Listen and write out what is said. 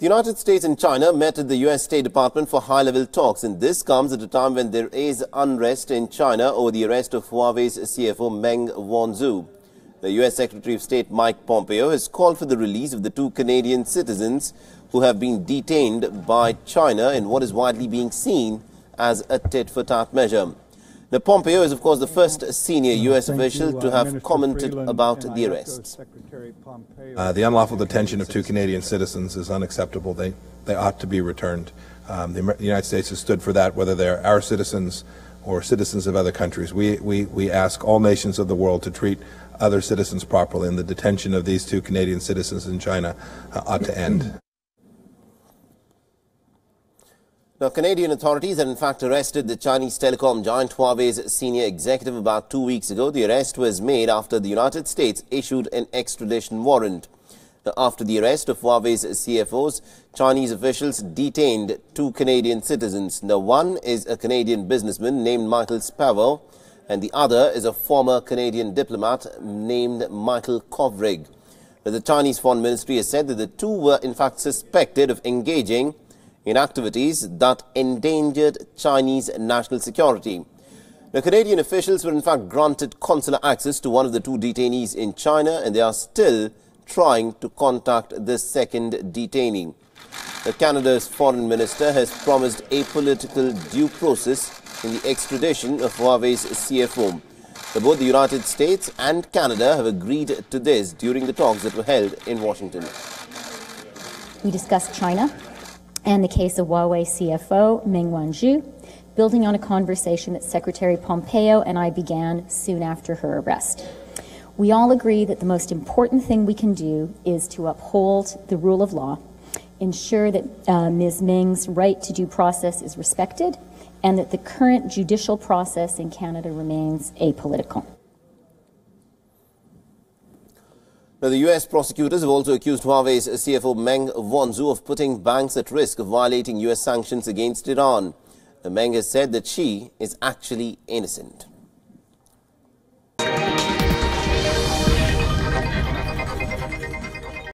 The United States and China met at the U.S. State Department for high-level talks, and this comes at a time when there is unrest in China over the arrest of Huawei's CFO Meng Wanzhou. The U.S. Secretary of State Mike Pompeo has called for the release of the two Canadian citizens who have been detained by China in what is widely being seen as a tit-for-tat measure. Now, Pompeo is, of course, the first senior U.S. official to have commented about the arrests. The unlawful detention of two Canadian citizens is unacceptable. They ought to be returned. The United States has stood for that, whether they're our citizens or citizens of other countries. We ask all nations of the world to treat other citizens properly, and the detention of these two Canadian citizens in China ought to end. Now, Canadian authorities had in fact arrested the Chinese telecom giant Huawei's senior executive about 2 weeks ago. The arrest was made after the United States issued an extradition warrant. Now, after the arrest of Huawei's CFOs, Chinese officials detained two Canadian citizens. Now, one is a Canadian businessman named Michael Spavor, and the other is a former Canadian diplomat named Michael Kovrig. Now, the Chinese Foreign Ministry has said that the two were in fact suspected of engaging in activities that endangered Chinese national security. The Canadian officials were in fact granted consular access to one of the two detainees in China, and they are still trying to contact the second detainee. Canada's foreign minister has promised a political due process in the extradition of Huawei's CFO. Both the United States and Canada have agreed to this during the talks that were held in Washington. We discussed China and the case of Huawei CFO Meng Wanzhou, building on a conversation that Secretary Pompeo and I began soon after her arrest. We all agree that the most important thing we can do is to uphold the rule of law, ensure that Ms. Meng's right to due process is respected, and that the current judicial process in Canada remains apolitical. Now, the U.S. prosecutors have also accused Huawei's CFO Meng Wanzhou of putting banks at risk of violating U.S. sanctions against Iran. Meng has said that she is actually innocent.